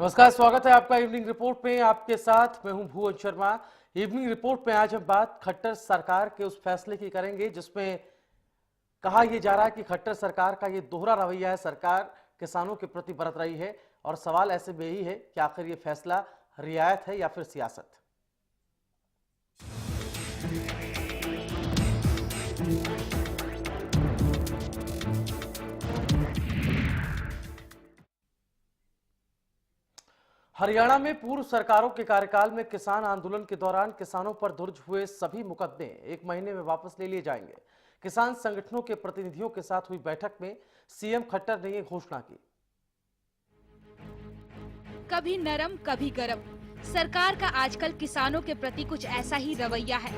नमस्कार, स्वागत है आपका इवनिंग रिपोर्ट में। आपके साथ मैं हूं भुवन शर्मा। इवनिंग रिपोर्ट में आज हम बात खट्टर सरकार के उस फैसले की करेंगे जिसमें कहा यह जा रहा है कि खट्टर सरकार का ये दोहरा रवैया है। सरकार किसानों के प्रति बरत रही है और सवाल ऐसे में यही है कि आखिर ये फैसला रियायत है या फिर सियासत। हरियाणा में पूर्व सरकारों के कार्यकाल में किसान आंदोलन के दौरान किसानों पर दर्ज हुए सभी मुकदमे 1 महीने में वापस ले लिए जाएंगे। किसान संगठनों के प्रतिनिधियों के साथ हुई बैठक में सीएम खट्टर ने यह घोषणा की। कभी नरम कभी गरम, सरकार का आजकल किसानों के प्रति कुछ ऐसा ही रवैया है।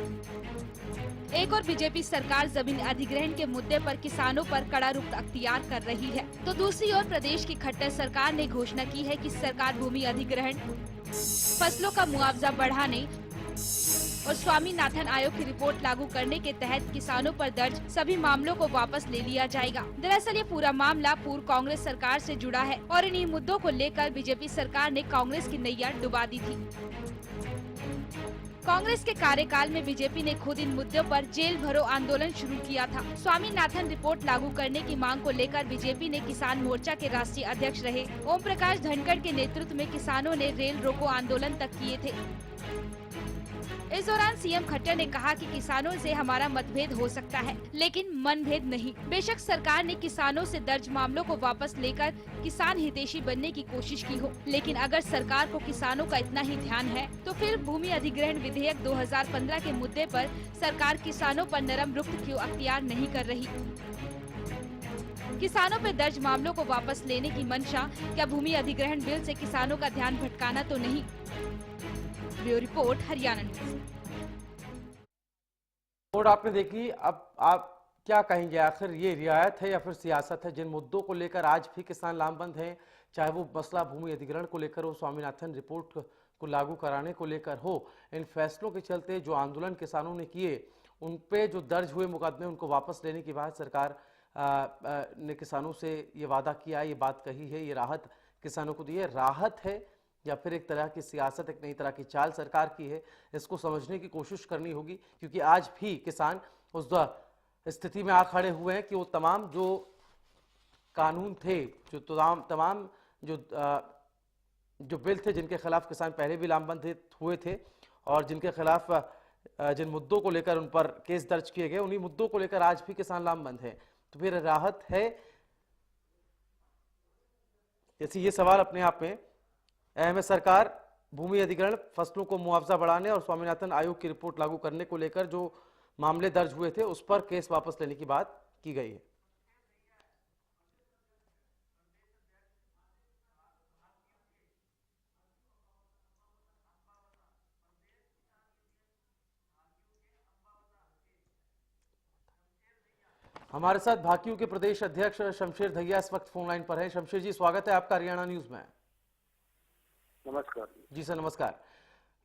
एक और बीजेपी सरकार जमीन अधिग्रहण के मुद्दे पर किसानों पर कड़ा रुख अख्तियार कर रही है, तो दूसरी ओर प्रदेश की खट्टर सरकार ने घोषणा की है कि सरकार भूमि अधिग्रहण, फसलों का मुआवजा बढ़ाने और स्वामीनाथन आयोग की रिपोर्ट लागू करने के तहत किसानों पर दर्ज सभी मामलों को वापस ले लिया जाएगा। दरअसल ये पूरा मामला पूर्व कांग्रेस सरकार से जुड़ा है और इन्हीं मुद्दों को लेकर बीजेपी सरकार ने कांग्रेस की नैया डुबा दी थी। कांग्रेस के कार्यकाल में बीजेपी ने खुद इन मुद्दों पर जेल भरो आंदोलन शुरू किया था। स्वामीनाथन रिपोर्ट लागू करने की मांग को लेकर बीजेपी ने किसान मोर्चा के राष्ट्रीय अध्यक्ष रहे ओम प्रकाश धनखड़ के नेतृत्व में किसानों ने रेल रोको आंदोलन तक किए थे। इस दौरान सीएम खट्टर ने कहा कि किसानों से हमारा मतभेद हो सकता है, लेकिन मनभेद नहीं। बेशक सरकार ने किसानों से दर्ज मामलों को वापस लेकर किसान हितैषी बनने की कोशिश की हो, लेकिन अगर सरकार को किसानों का इतना ही ध्यान है तो फिर भूमि अधिग्रहण विधेयक 2015 के मुद्दे पर सरकार किसानों पर नरम रुख क्यों अख्तियार नहीं कर रही। किसानों पर दर्ज मामलों को वापस लेने की मंशा क्या भूमि अधिग्रहण बिल से किसानों का ध्यान भटकाना तो नहीं। Bureau report, Haryana news. और आपने देखी, अब आप क्या कहेंगे, आखिर ये रियायत है या फिर सियासत है? जिन मुद्दों को लेकर आज भी किसान लामबंद हैं, चाहे वो मसला भूमि अधिग्रहण को लेकर हो, स्वामीनाथन रिपोर्ट को लागू कराने को लेकर हो, इन फैसलों के चलते जो आंदोलन किसानों ने किए उन पे जो दर्ज हुए मुकदमे उनको वापस लेने के बाद सरकार ने किसानों से ये वादा किया, ये बात कही है, ये राहत किसानों को दी है। राहत है या फिर एक तरह की सियासत, एक नई तरह की चाल सरकार की है? इसको समझने की कोशिश करनी होगी, क्योंकि आज भी किसान उस स्थिति में आ खड़े हुए हैं कि वो तमाम जो कानून थे, जो तमाम जो बिल थे जिनके खिलाफ किसान पहले भी लामबंद हुए थे और जिनके खिलाफ जिन मुद्दों को लेकर उन पर केस दर्ज किए गए, उन्हीं मुद्दों को लेकर आज भी किसान लामबंद हैं। तो फिर राहत है? जैसे ये सवाल अपने आप में अहम है। सरकार भूमि अधिग्रहण, फसलों को मुआवजा बढ़ाने और स्वामीनाथन आयोग की रिपोर्ट लागू करने को लेकर जो मामले दर्ज हुए थे उस पर केस वापस लेने की बात की गई है। हमारे साथ भाकियू के प्रदेश अध्यक्ष शमशेर दहिया इस वक्त फोन लाइन पर है। शमशेर जी, स्वागत है आपका हरियाणा न्यूज में। नमस्कार जी सर, नमस्कार।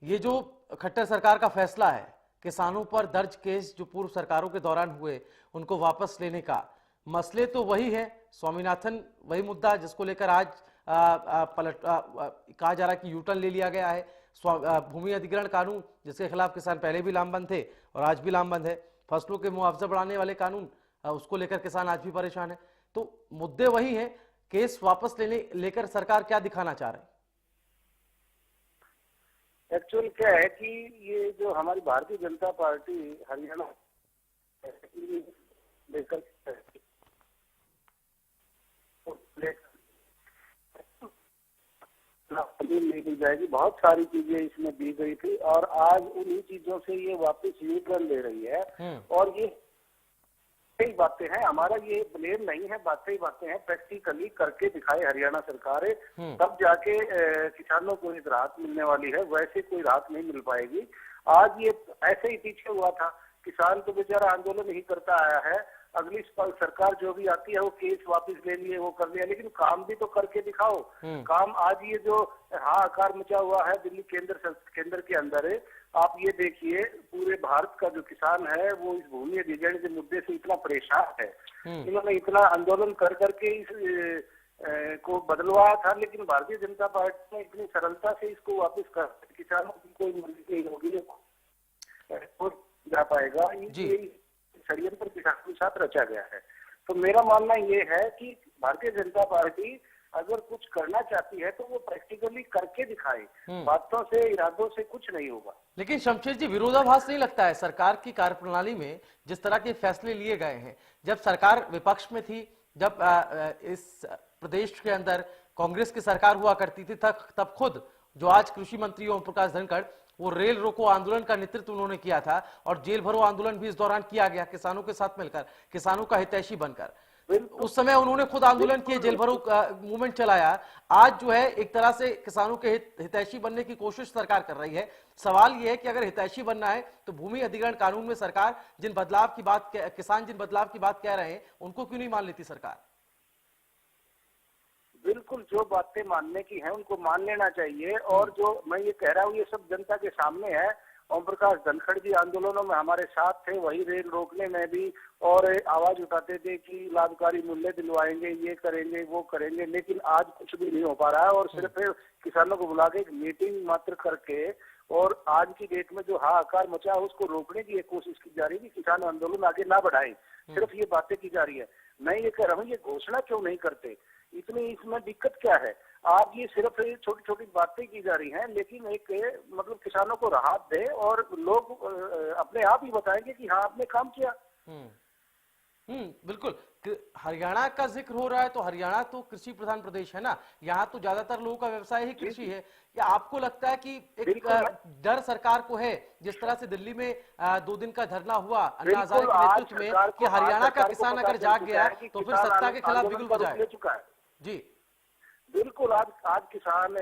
ये जो खट्टर सरकार का फैसला है किसानों पर दर्ज केस जो पूर्व सरकारों के दौरान हुए उनको वापस लेने का, मसले तो वही है, स्वामीनाथन वही मुद्दा जिसको लेकर आज कहा जा रहा है कि यूटर्न ले लिया गया है। भूमि अधिग्रहण कानून जिसके खिलाफ किसान पहले भी लामबंद थे और आज भी लामबंद है। फसलों के मुआवजा बढ़ाने वाले कानून, उसको लेकर किसान आज भी परेशान है। तो मुद्दे वही हैं, केस वापस लेकर सरकार क्या दिखाना चाह रहे हैं? एक्चुअल क्या है कि ये जो हमारी भारतीय जनता पार्टी हरियाणा लेकर नहीं दी जाएगी, बहुत सारी चीजें इसमें दी गई थी और आज उन्हीं चीजों से ये वापस यू टर्न ले रही है। और ये कई बातें हैं, हमारा ये ब्लेम नहीं है, बातें हैं, प्रैक्टिकली करके दिखाए हरियाणा सरकार है, तब जाके किसानों को एक राहत मिलने वाली है। वैसे कोई राहत नहीं मिल पाएगी। आज ये ऐसे ही पीछे हुआ था, किसान तो बेचारा आंदोलन ही करता आया है। अगली सरकार जो भी आती है वो केस वापस ले लिए, वो कर लिया, लेकिन काम भी तो करके दिखाओ। काम आज ये जो हाहाकार मचा हुआ है दिल्ली केंद्र के अंदर है, आप ये देखिए पूरे भारत का जो किसान है वो इस भूमि अधिग्रहण के मुद्दे से इतना परेशान है। इन्होंने इतना आंदोलन कर करके इस को बदलवाया था, लेकिन भारतीय जनता पार्टी ने इतनी सरलता से इसको वापस कर, किसानों की कोई मूल्य नहीं होगी तो जा पाएगा। ये षड्यंत्र किसानों के साथ रचा गया है। तो मेरा मानना ये है कि भारतीय जनता पार्टी अगर कुछ करना चाहती है तो वो प्रैक्टिकली करके दिखाए, बातों से इरादों से कुछ नहीं होगा। लेकिन शमशेर जी, विरोधाभास नहीं लगता है सरकार की कार्यप्रणाली में जिस तरह के फैसले लिए गए हैं? जब सरकार विपक्ष में थी, जब इस प्रदेश के अंदर कांग्रेस की सरकार हुआ करती थी, तब खुद जो आज कृषि मंत्री ओम प्रकाश धनखड़, वो रेल रोको आंदोलन का नेतृत्व उन्होंने किया था और जेल भरो आंदोलन भी इस दौरान किया गया, किसानों के साथ मिलकर, किसानों का हितैषी बनकर। उस समय उन्होंने खुद आंदोलन किए, जेल भरो मूवमेंट चलाया। आज जो है एक तरह से किसानों के हितैषी बनने की कोशिश सरकार कर रही है। सवाल यह है कि अगर हितैषी बनना है तो भूमि अधिग्रहण कानून में सरकार जिन बदलाव की बात, किसान जिन बदलाव की बात कह रहे हैं, उनको क्यों नहीं मान लेती सरकार? बिल्कुल, जो बातें मानने की हैं उनको मान लेना चाहिए। और जो मैं ये कह रहा हूँ ये सब जनता के सामने है। ओम प्रकाश धनखड़ जी आंदोलनों में हमारे साथ थे, वही रेल रोकने में भी, और आवाज उठाते थे कि लाभकारी मूल्य दिलवाएंगे, ये करेंगे, वो करेंगे, लेकिन आज कुछ भी नहीं हो पा रहा है। और सिर्फ किसानों को बुला के एक मीटिंग मात्र करके और आज की डेट में जो हाहाकार मचा है उसको रोकने की एक कोशिश की जा रही है कि किसान आंदोलन आगे ना बढ़ाएं। सिर्फ ये बातें की जा रही है। मैं ये कह रहा हूँ ये घोषणा क्यों नहीं करते, इतनी इसमें दिक्कत क्या है? आप ये सिर्फ छोटी छोटी बातें की जा रही हैं, लेकिन एक मतलब किसानों को राहत दे और लोग अपने आप ही बताएंगे कि हाँ आपने काम किया। बिल्कुल। हरियाणा का जिक्र हो रहा है तो हरियाणा तो कृषि प्रधान प्रदेश है ना, यहाँ तो ज्यादातर लोगों का व्यवसाय ही कृषि है। क्या आपको लगता है कि एक डर सरकार को है, जिस तरह से दिल्ली में 2 दिन का धरना हुआ अन्ना हजारे के नेतृत्व में, कि हरियाणा का किसान अगर जाग गया तो फिर सत्ता के खिलाफ बिगुल बजाएगा? जी बिल्कुल, आज किसान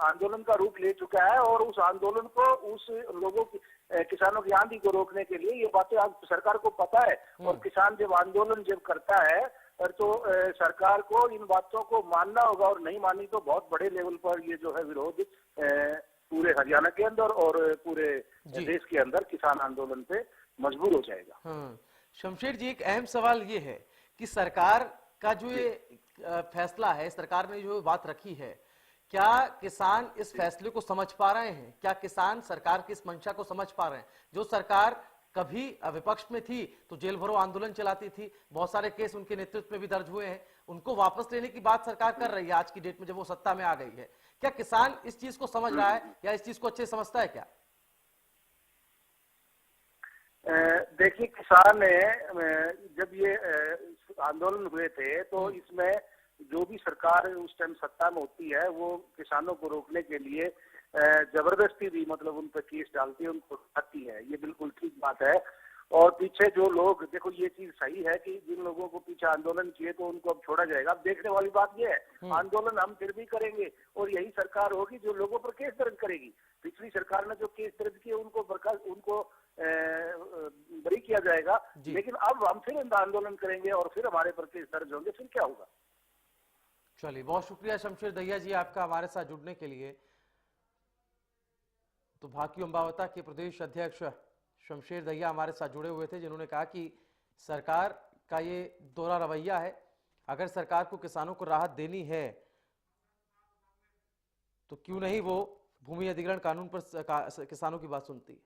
आंदोलन का रूप ले चुका है और उस आंदोलन को, उस लोगों की, किसानों की आंधी को रोकने के लिए ये बातें आज सरकार को पता है। और किसान जब आंदोलन करता है तो सरकार को इन बातों को मानना होगा, और नहीं मानी तो बहुत बड़े लेवल पर ये जो है विरोध पूरे हरियाणा के अंदर और पूरे देश के अंदर किसान आंदोलन पे मजबूर हो जाएगा। शमशेर जी, एक अहम सवाल ये है कि सरकार का जो ये फैसला है, सरकार ने जो बात रखी है, क्या किसान इस फैसले को समझ पा रहे हैं? क्या किसान सरकार की इस मंशा को समझ पा रहे हैं? जो सरकार कभी विपक्ष में थी तो जेल भरो आंदोलन चलाती थी, बहुत सारे केस उनके नेतृत्व में भी दर्ज हुए हैं, उनको वापस लेने की बात सरकार कर रही है आज की डेट में जब वो सत्ता में आ गई है। क्या किसान इस चीज को समझ रहा है या इस चीज को अच्छे समझता है क्या? देखिए, किसान जब ये आंदोलन हुए थे तो इसमें जो भी सरकार उस टाइम सत्ता में होती है वो किसानों को रोकने के लिए जबरदस्ती भी मतलब उन पर केस डालती है, उनको हटाती है। ये बिल्कुल ठीक बात है। और पीछे जो लोग, देखो ये चीज सही है कि जिन लोगों को पीछे आंदोलन किए तो उनको अब छोड़ा जाएगा। अब देखने वाली बात ये है, आंदोलन हम फिर भी करेंगे और यही सरकार होगी जो लोगों पर केस दर्ज करेगी। पिछली सरकार ने जो केस दर्ज किए उनको बरी किया जाएगा, लेकिन अब हम फिर आंदोलन करेंगे और फिर हमारे पर केस दर्ज होंगे, फिर क्या होगा? चलिए, बहुत शुक्रिया शमशेर दहिया जी आपका हमारे साथ जुड़ने के लिए। तो भाकियू अम्बावता के प्रदेश अध्यक्ष शमशेर दहिया हमारे साथ जुड़े हुए थे, जिन्होंने कहा कि सरकार का ये दोहरा रवैया है। अगर सरकार को किसानों को राहत देनी है तो क्यों नहीं वो भूमि अधिग्रहण कानून पर किसानों की बात सुनती।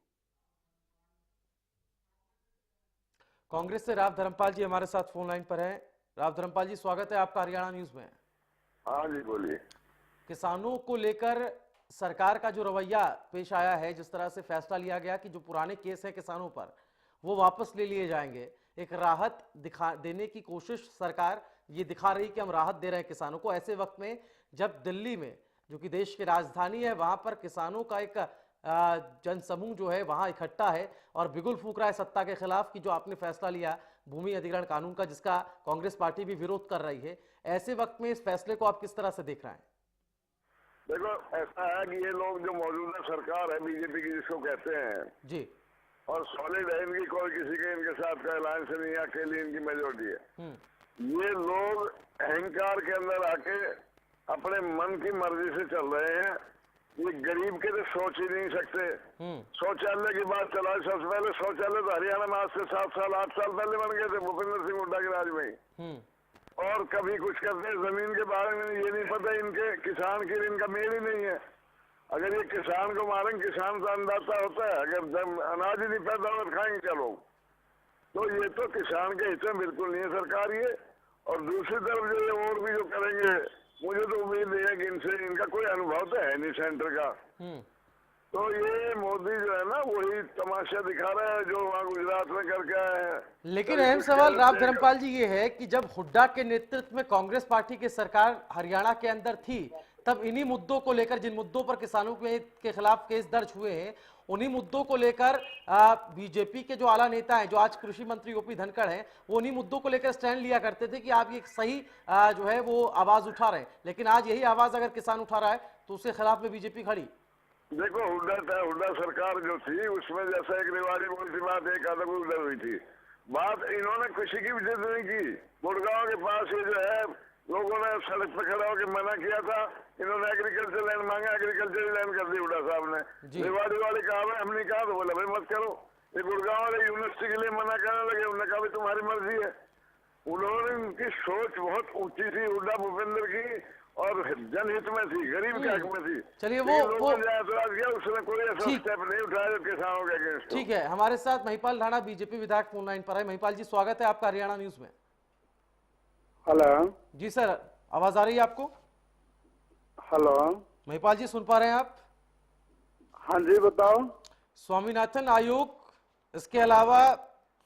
कांग्रेस से राव धर्मपाल जी हमारे साथ फोन लाइन पर हैं। राव धर्मपाल जी, स्वागत है आपका हरियाणा न्यूज में। हाँ जी, बोलिए। किसानों को लेकर सरकार का जो रवैया पेश आया है, जिस तरह से फैसला लिया गया कि जो पुराने केस हैं किसानों पर वो वापस ले लिए जाएंगे, एक राहत देने की कोशिश सरकार ये दिखा रही कि हम राहत दे रहे हैं किसानों को, ऐसे वक्त में जब दिल्ली में, जो कि देश की राजधानी है, वहां पर किसानों का एक जनसमूह जो है वहां इकट्ठा है और बिगुल फूंक रहा है सत्ता के खिलाफ कि जो आपने फैसला लिया भूमि अधिग्रहण कानून का, जिसका कांग्रेस पार्टी भी विरोध कर रही है। ऐसे वक्त में इस फैसले को आप किस तरह से देख रहे हैं? देखो, ऐसा है कि ये लोग जो मौजूदा सरकार है बीजेपी की जिसको कहते हैं जी, और सॉलिड है इनकी, कोई किसी के इनके साथ का अलायंस नहीं है, अकेली इनकी मेजोरिटी है। ये लोग अहंकार के अंदर आके अपने मन की मर्जी से चल रहे हैं। ये गरीब के तो सोच ही नहीं सकते। शौचालय की बात चला, सबसे पहले शौचालय तो हरियाणा में आज से 7 साल 8 साल पहले बन गए थे भूपेंद्र सिंह हुड्डा के राज में। और और कभी कुछ करते हैं जमीन के बारे में ये नहीं पता इनके, किसान के इनका मेल ही नहीं है। अगर ये किसान को मारेंगे, किसान तो अन्नदाता होता है, अगर अनाज ही नहीं पैदा हो खाएंगे क्या लोग? तो ये तो किसान के हित में बिल्कुल नहीं है सरकार ये। और दूसरी तरफ जो ये और भी जो करेंगे, मुझे तो उम्मीद नहीं है कि इनसे, इनका कोई अनुभव तो है नहीं सेंटर का। तो ये मोदी जो है ना वही तमाशा दिखा रहा है जो वहाँ गुजरात में करके आए हैं। लेकिन अहम सवाल राम धर्मपाल जी ये है कि जब हुड्डा के नेतृत्व में कांग्रेस पार्टी की सरकार हरियाणा के अंदर थी, तब इन्हीं मुद्दों को लेकर, जिन मुद्दों पर किसानों के खिलाफ केस दर्ज हुए हैं, उन्हीं मुद्दों को लेकर बीजेपी के जो आला नेता हैं, जो आज कृषि मंत्री ओपी धनखड़ हैं, वो उन्हीं मुद्दों को लेकर स्टैंड लिया करते थे कि आप ये सही जो है वो आवाज उठा रहे हैं। लेकिन आज यही आवाज अगर किसान उठा रहा है तो उसके खिलाफ में बीजेपी खड़ी। देखो, हुड्डा सरकार जो थी उसमें जैसा एक रिवाजी बोलती बात एक आधा उधर हुई थी बात, इन्होंने किसी की भी जिद नहीं की। गुड़गांव के पास ये जो है लोगों ने सड़क पर खड़ा होकर मना किया था, इन्होंने एग्रीकल्चर लैंड मांगा, एग्रीकल्चर लैंड कर दी हुड्डा साहब ने। रिवाड़ी वाले कहा हमने कहा तो बोला भाई मत करो। ये गुड़गांव वाले यूनिवर्सिटी के लिए मना करने लगे, उन्होंने कहा भाई तुम्हारी मर्जी है। उन्होंने, उनकी सोच बहुत ऊंची थी हुड्डा भूपेंद्र की, और जनहित में थी, गरीब के हक में थी। चलिए वो ऐतराज किया, उसने कोई ऐसा स्टेप नहीं उठाया किसानों के अगेंस्ट। ठीक है, हमारे साथ महिपाल राणा बीजेपी विधायक फोन लाइन पर है। महिपाल जी, स्वागत है आपका हरियाणा न्यूज में। हेलो जी सर, आवाज आ रही है आपको? हेलो महिपाल जी, सुन पा रहे हैं आप? हाँ जी बताओ। स्वामीनाथन आयोग, इसके अलावा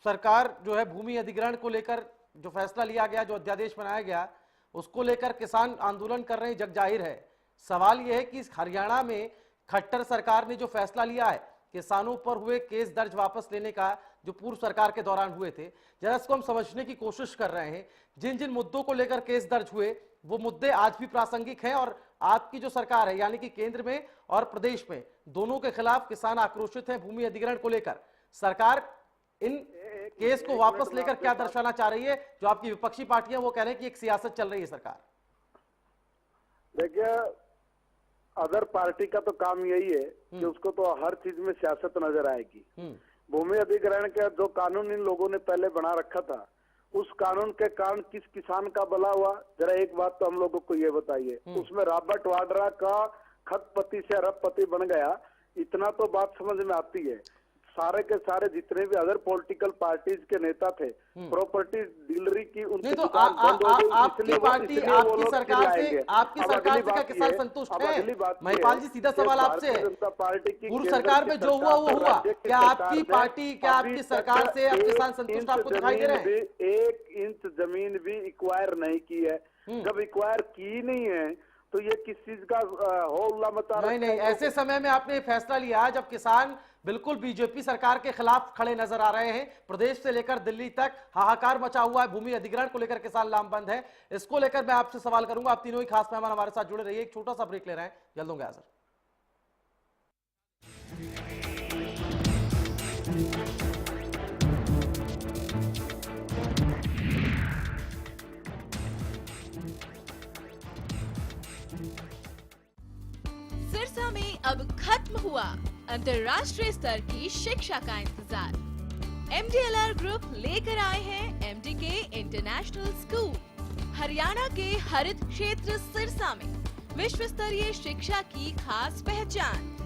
सरकार जो है भूमि अधिग्रहण को लेकर जो फैसला लिया गया, जो अध्यादेश बनाया गया, उसको लेकर किसान आंदोलन कर रहे हैं, जग जाहिर है। सवाल यह है कि हरियाणा में खट्टर सरकार ने जो फैसला लिया है किसानों पर हुए केस दर्ज वापस लेने का, जो पूर्व सरकार के दौरान हुए थे, जरा इसको हम समझने की कोशिश कर रहे हैं। जिन जिन मुद्दों को लेकर केस दर्ज हुए वो मुद्दे आज भी प्रासंगिक हैं, और आपकी जो सरकार है यानी कि केंद्र में और प्रदेश में दोनों के खिलाफ किसान आक्रोशित हैं भूमि अधिग्रहण को लेकर। सरकार इन केस को वापस लेकर क्या दर्शाना चाह रही है? जो आपकी विपक्षी पार्टियां वो कह रहे हैं कि एक सियासत चल रही है सरकार। देखिए, अदर पार्टी का तो काम यही है कि उसको तो हर चीज में सियासत नजर आएगी। भूमि अधिग्रहण का जो कानून इन लोगों ने पहले बना रखा था, उस कानून के कारण किस किसान का भला हुआ? जरा एक बात तो हम लोगों को ये बताइए। उसमें रॉबर्ट वाड्रा का खतपति से अरबपति बन गया, इतना तो बात समझ में आती है। सारे के सारे जितने भी अदर पॉलिटिकल पार्टीज के नेता थे, प्रॉपर्टी डीलरी की उनकी तो आपकी पार्टी, आपकी सरकार से क्या किसान संतुष्ट है? महिपाल जी, सीधा सवाल आपसे है, पूर्व सरकार में जो हुआ वो हुआ, क्या आपकी पार्टी, क्या आपकी सरकार से अब किसान संतुष्ट आपको दिखाई दे रहे हैं? 1 इंच जमीन भी एक्वायर नहीं की है। जब एक्वायर की नहीं है तो ये किस चीज का होल्ला मचा रहा है? नहीं, ऐसे समय में आपने फैसला लिया जब किसान बिल्कुल बीजेपी सरकार के खिलाफ खड़े नजर आ रहे हैं। प्रदेश से लेकर दिल्ली तक हाहाकार मचा हुआ है, भूमि अधिग्रहण को लेकर किसान लामबंद है। इसको लेकर मैं आपसे सवाल करूंगा। आप तीनों ही खास मेहमान हमारे साथ जुड़े रहिए। एक छोटा सा ब्रेक ले रहे हैं, जल्द होंगे हाजिर। सिरसा में अब खत्म हुआ अंतर्राष्ट्रीय स्तर की शिक्षा का इंतजार। MDLR ग्रुप लेकर आए हैं MDK इंटरनेशनल स्कूल। हरियाणा के हरित क्षेत्र सिरसा में विश्व स्तरीय शिक्षा की खास पहचान।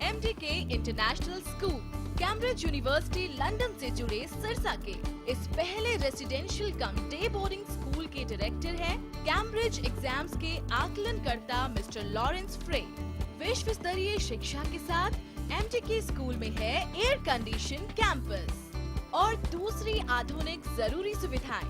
MDK international school Cambridge university London से जुड़े सिरसा के इस पहले रेसिडेंशियल कम डे बोर्डिंग स्कूल के डायरेक्टर हैं कैम्ब्रिज एग्जाम्स के आकलनकर्ता मिस्टर लॉरेंस फ्रे। विश्व स्तरीय शिक्षा के साथ MDK स्कूल में है एयर कंडीशन कैंपस और दूसरी आधुनिक जरूरी सुविधाएं,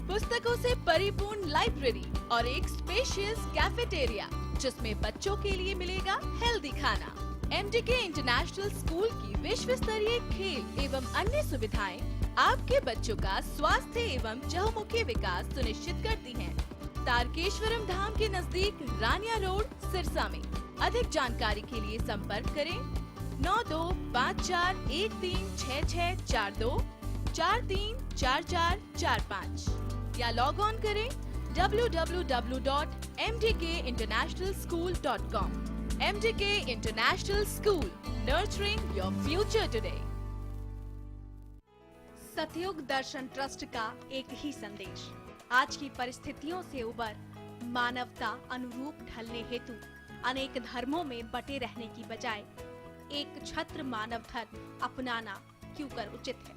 पुस्तकों से परिपूर्ण लाइब्रेरी और एक स्पेशियस कैफेटेरिया जिसमें बच्चों के लिए मिलेगा हेल्दी खाना। MDK इंटरनेशनल स्कूल की विश्व स्तरीय खेल एवं अन्य सुविधाएं आपके बच्चों का स्वास्थ्य एवं चहुमुखी विकास सुनिश्चित करती हैं। तारकेश्वरम धाम के नजदीक रानिया रोड सिरसा में। अधिक जानकारी के लिए संपर्क करें 9254136642 434445 या लॉग ऑन करें www.mdkinternationalschool.com। MDK international school, nurturing your future today. सतयुग दर्शन ट्रस्ट का एक ही संदेश, आज की परिस्थितियों से उबर मानवता अनुरूप ढलने हेतु अनेक धर्मों में बटे रहने की बजाय एक छत्र मानव धर्म अपनाना क्यों कर उचित है।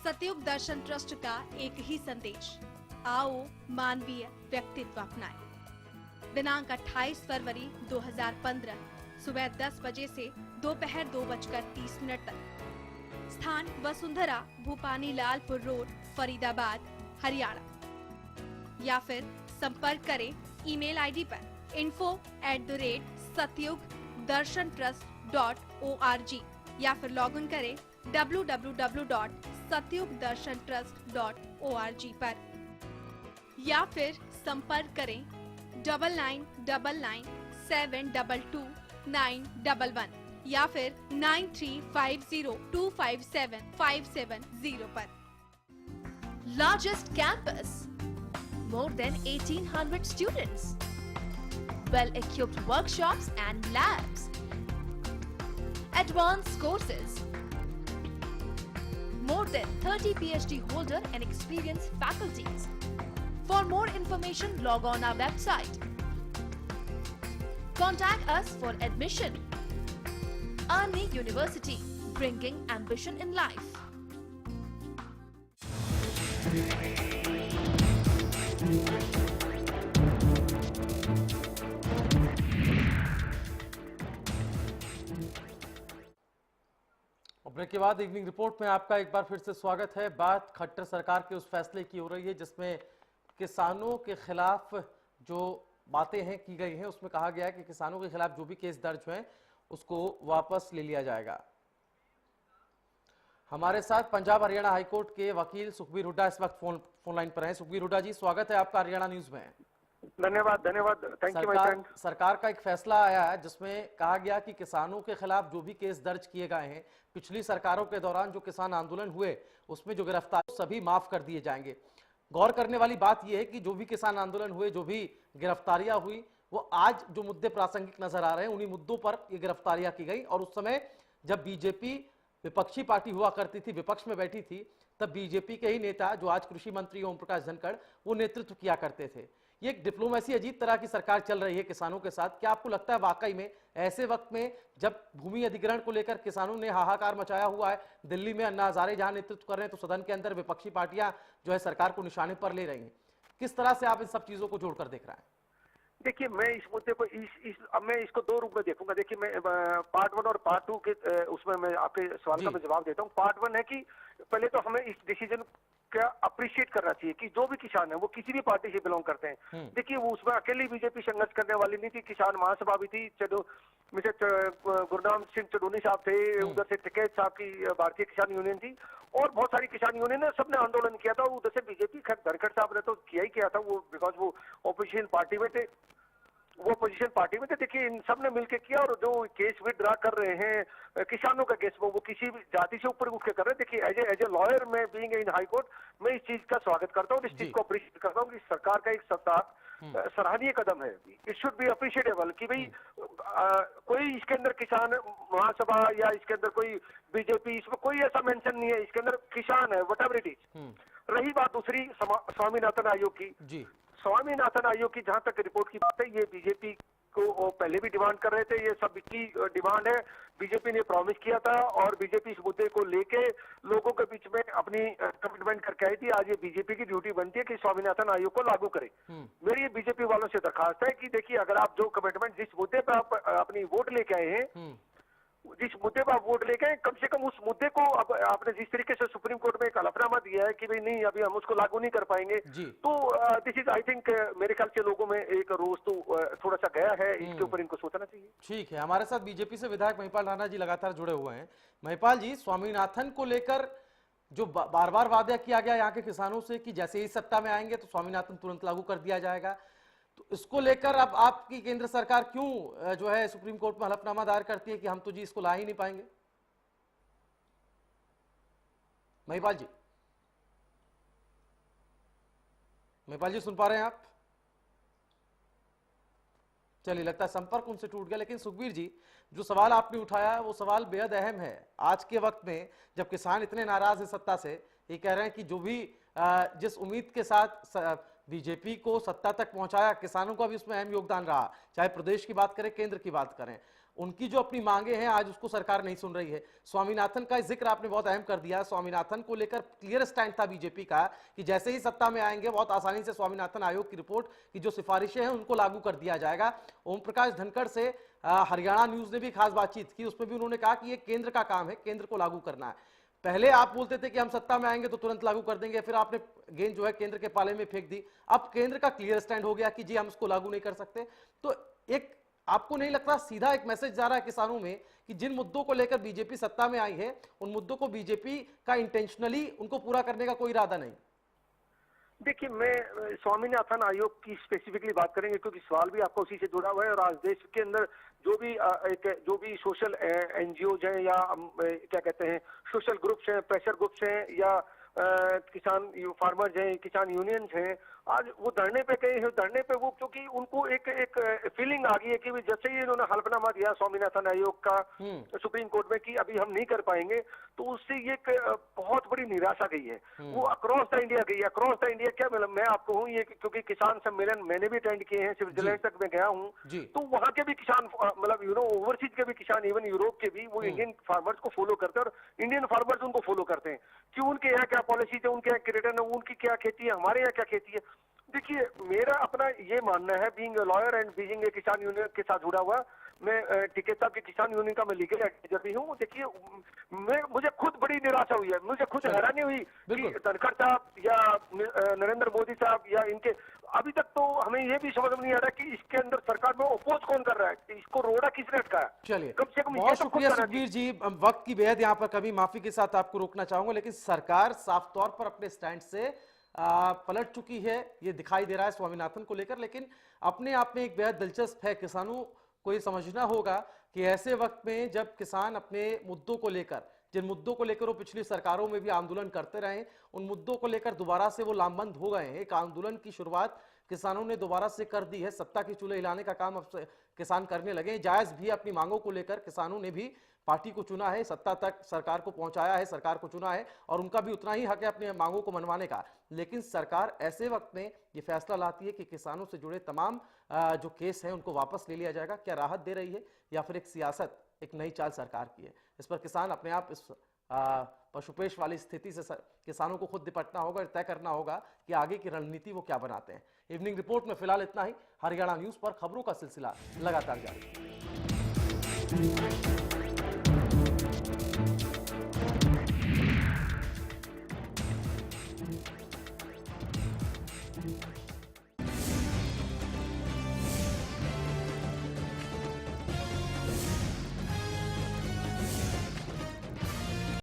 सतयुग दर्शन ट्रस्ट का एक ही संदेश, आओ मानवीय व्यक्तित्व अपनाएं। दिनांक 28 फरवरी 2015 सुबह 10 बजे से दोपहर 2:30 तक। स्थान वसुंधरा, भूपानी लालपुर रोड, फरीदाबाद, हरियाणा। या फिर संपर्क करें ईमेल आईडी पर info@satyugdarshantrust.org या फिर लॉग इन करें www.satyugdarshantrust.org पर, या फिर संपर्क करें 9999722911 या फिर 9350257570 पर। Largest campus, more than 1800 students, well-equipped workshops and labs, advanced courses, more than 30 PhD holder and experienced faculties. For more information, log on our website. Contact us for admission. Army University, bringing ambition in life. Break के बाद evening report में आपका एक बार फिर से स्वागत है। बात खट्टर सरकार के उस फैसले की हो रही है जिसमें किसानों के खिलाफ जो बातें हैं की गई हैं, उसमें कहा गया है कि किसानों के खिलाफ जो भी केस दर्ज हुए उसको वापस ले लिया जाएगा। हमारे साथ पंजाब हरियाणा हाईकोर्ट के वकील सुखबीर हुड्डा इस वक्त फोन लाइन पर हैं। सुखबीर हुड्डा जी, स्वागत है आपका हरियाणा न्यूज में। धन्यवाद, थैंक यू माय फ्रेंड। सरकार का एक फैसला आया है जिसमें कहा गया कि किसानों के खिलाफ जो भी केस दर्ज किए गए हैं पिछली सरकारों के दौरान जो किसान आंदोलन हुए उसमें जो गिरफ्तार सभी माफ कर दिए जाएंगे। गौर करने वाली बात यह है कि जो भी किसान आंदोलन हुए, जो भी गिरफ्तारियां हुई, वो आज जो मुद्दे प्रासंगिक नजर आ रहे हैं उन्हीं मुद्दों पर ये गिरफ्तारियां की गई। और उस समय जब बीजेपी विपक्षी पार्टी हुआ करती थी, विपक्ष में बैठी थी, तब बीजेपी के ही नेता जो आज कृषि मंत्री ओम प्रकाश धनखड़ वो नेतृत्व किया करते थे। ये एक डिप्लोमेसी अजीब तरह की सरकार चल रही है किसानों के साथ। क्या आपको लगता है वाकई में ऐसे वक्त में जब भूमि अधिग्रहण को लेकर किसानों ने हाहाकार मचाया हुआ है, दिल्ली में अन्ना हजारे जहां नेतृत्व कर रहे हैं तो सदन के अंदर विपक्षी पार्टियां जो है सरकार को निशाने पर ले रही हैं, किस तरह से आप इन सब चीजों को जोड़कर देख रहे हैं? देखिए, मैं इस मुद्दे को अब मैं इसको दो रूप में देखूंगा। देखिए, मैं पार्ट 1 और पार्ट 2 के उसमें मैं आपके सवाल का मैं जवाब देता हूँ। पार्ट 1 है कि पहले तो हमें इस डिसीजन का अप्रिशिएट करना चाहिए कि जो भी किसान है वो किसी भी पार्टी से बिलोंग करते हैं। देखिए, वो उसमें अकेली बीजेपी संघर्ष करने वाली नहीं थी। किसान महासभा भी थी, मिस्टर गुरनाम सिंह चडोनी साहब थे, उधर से टिकैत साहब की भारतीय किसान यूनियन थी और बहुत सारी किसान यूनियन है, सबने आंदोलन किया था। उधर से बीजेपी धनखड़ साहब ने तो किया ही किया था, वो बिकॉज वो ऑपोजिशन पार्टी में थे, देखिए, इन सब ने मिलकर किया। और जो केस विड्रा कर रहे हैं किसानों का केस, वो किसी भी जाति से ऊपर उठ के कर रहे हैं। देखिए, एज ए लॉयर में बीइंग इन हाई कोर्ट, मैं इस चीज का स्वागत करता हूँ, इस चीज को अप्रिशिएट करता हूँ कि सरकार का एक सराहनीय कदम है। इट शुड बी अप्रिशिएटेबल कि भाई कोई इसके अंदर किसान महासभा या इसके अंदर कोई बीजेपी, इसमें कोई ऐसा मेंशन नहीं है, इसके अंदर किसान है, व्हाटएवर इट इज। रही बात दूसरी स्वामीनाथन आयोग की, स्वामीनाथन आयोग की जहां तक रिपोर्ट की बात है, ये बीजेपी को पहले भी डिमांड कर रहे थे, ये सब की डिमांड है। बीजेपी ने प्रॉमिस किया था और बीजेपी इस मुद्दे को लेके लोगों के बीच में अपनी कमिटमेंट करके आई थी। आज ये बीजेपी की ड्यूटी बनती है कि स्वामीनाथन आयोग को लागू करे। मेरी बीजेपी वालों से दरखास्त है कि देखिए, अगर आप जो कमिटमेंट जिस मुद्दे पर आप अपनी वोट लेके आए हैं, जिस मुद्दे पर आप वोट लेके आए, कम से कम उस मुद्दे को आपने जिस तरीके से सुप्रीम कोर्ट में एक हलफनामा दिया है कि भाई नहीं, अभी हम उसको लागू नहीं कर पाएंगे, तो दिस इज आई थिंक मेरे ख्याल से लोगों में एक रोज तो थोड़ा सा गया है, इसके ऊपर इनको सोचना चाहिए। ठीक है, हमारे साथ बीजेपी से विधायक महिपाल राणा जी लगातार जुड़े हुए हैं। महिपाल जी, स्वामीनाथन को लेकर जो बार बार वादा किया गया यहाँ के किसानों से कि जैसे ही सत्ता में आएंगे तो स्वामीनाथन तुरंत लागू कर दिया जाएगा, तो इसको लेकर अब आपकी केंद्र सरकार क्यों जो है सुप्रीम कोर्ट में हलफनामा दायर करती है कि हम तो जी इसको ला ही नहीं पाएंगे? महिपाल जी, सुन पा रहे हैं आप? चलिए, लगता है संपर्क उनसे टूट गया। लेकिन सुखबीर जी, जो सवाल आपने उठाया वो सवाल बेहद अहम है। आज के वक्त में जब किसान इतने नाराज हैं सत्ता से, ये कह रहे हैं कि जो भी जिस उम्मीद के साथ बीजेपी को सत्ता तक पहुंचाया, किसानों का भी उसमें अहम योगदान रहा, चाहे प्रदेश की बात करें, केंद्र की बात करें। उनकी जो अपनी मांगे हैं आज उसको सरकार नहीं सुन रही है। स्वामीनाथन का जिक्र आपने बहुत अहम कर दिया। स्वामीनाथन को लेकर क्लियर स्टैंड था बीजेपी का कि जैसे ही सत्ता में आएंगे बहुत आसानी से स्वामीनाथन आयोग की रिपोर्ट की जो सिफारिशें हैं उनको लागू कर दिया जाएगा। ओम प्रकाश धनखड़ से हरियाणा न्यूज ने भी खास बातचीत की, उसमें भी उन्होंने कहा कि ये केंद्र का काम है, केंद्र को लागू करना है। पहले आप बोलते थे कि हम सत्ता में आएंगे तो तुरंत लागू कर देंगे, फिर आपने गेंद जो है केंद्र के पाले में फेंक दी। अब केंद्र का क्लियर स्टैंड हो गया कि जी हम इसको लागू नहीं कर सकते। तो एक आपको नहीं लगता सीधा एक मैसेज जा रहा है किसानों में कि जिन मुद्दों को लेकर बीजेपी सत्ता में आई है उन मुद्दों को बीजेपी का इंटेंशनली उनको पूरा करने का कोई इरादा नहीं? देखिए, मैं स्वामीनाथन आयोग की स्पेसिफिकली बात करेंगे क्योंकि सवाल भी आपका उसी से जुड़ा हुआ है। और आज देश के अंदर जो भी सोशल एनजीओज हैं या क्या कहते हैं सोशल ग्रुप्स हैं, प्रेशर ग्रुप्स हैं या किसान फार्मर्स हैं, किसान यूनियंस हैं, आज वो धरने पे गए हैं। धरने पे वो क्योंकि उनको एक फीलिंग आ गई है कि जैसे ही इन्होंने हल्फनामा दिया स्वामीनाथन आयोग का सुप्रीम कोर्ट में कि अभी हम नहीं कर पाएंगे, तो उससे ये बहुत बड़ी निराशा गई है। वो अक्रॉस द इंडिया गई है। अक्रॉस द इंडिया क्या मतलब मैं आपको हूँ ये क्योंकि किसान सम्मेलन मैंने भी अटेंड किए हैं, स्विट्जरलैंड तक मैं गया हूँ, तो वहाँ के भी किसान मतलब ओवरसीज के भी किसान, इवन यूरोप के भी, वो इंडियन फार्मर्स को फॉलो करते हैं और इंडियन फार्मर्स उनको फॉलो करते हैं कि उनके यहाँ क्या पॉलिसीज है, उनके यहाँ रिटर्न है, उनकी क्या खेती है, हमारे यहाँ क्या खेती है। देखिए, मेरा अपना ये मानना है, being a lawyer and being a किसान यूनियन के साथ जुड़ा हुआ, मैं टिकैत साहब के किसान यूनियन का मैं लीगल एडवाइजर भी हूँ। देखिए, मुझे खुद बड़ी निराशा हुई है, मुझे खुद हैरानी हुई कि धनखड़ साहब या नरेंद्र मोदी साहब या इनके अभी तक तो हमें ये भी समझ में नहीं आ रहा कि इसके अंदर सरकार में अपोज कौन कर रहा है, इसको रोड़ा किसने अटकाया। चलिए, कम से कम बहुत शुक्रिया सुखबीर जी। वक्त की बेहद यहाँ पर कभी माफी के साथ आपको रोकना चाहूंगा, लेकिन सरकार साफ तौर पर अपने स्टैंड से पलट चुकी है, ये दिखाई दे रहा है स्वामीनाथन को लेकर। लेकिन अपने आप में एक बेहद दिलचस्प है, किसानों को ये समझना होगा कि ऐसे वक्त में जब किसान अपने मुद्दों को लेकर, जिन मुद्दों को लेकर वो पिछली सरकारों में भी आंदोलन करते रहे, उन मुद्दों को लेकर दोबारा से वो लामबंद हो गए हैं। एक आंदोलन की शुरुआत किसानों ने दोबारा से कर दी है, सत्ता की चूल्हे हिलाने का काम अब किसान करने लगे। जायज भी अपनी मांगों को लेकर किसानों ने भी पार्टी को चुना है, सत्ता तक सरकार को पहुंचाया है, सरकार को चुना है और उनका भी उतना ही हक है अपनी मांगों को मनवाने का। लेकिन सरकार ऐसे वक्त में ये फैसला लाती है कि किसानों से जुड़े तमाम जो केस हैं उनको वापस ले लिया जाएगा। क्या राहत दे रही है या फिर एक सियासत, एक नई चाल सरकार की है? इस पर किसान अपने आप इस पशुपेश वाली स्थिति से किसानों को खुद निपटना होगा, तय करना होगा कि आगे की रणनीति वो क्या बनाते हैं। इवनिंग रिपोर्ट में फिलहाल इतना ही। हरियाणा न्यूज पर खबरों का सिलसिला लगातार जारी।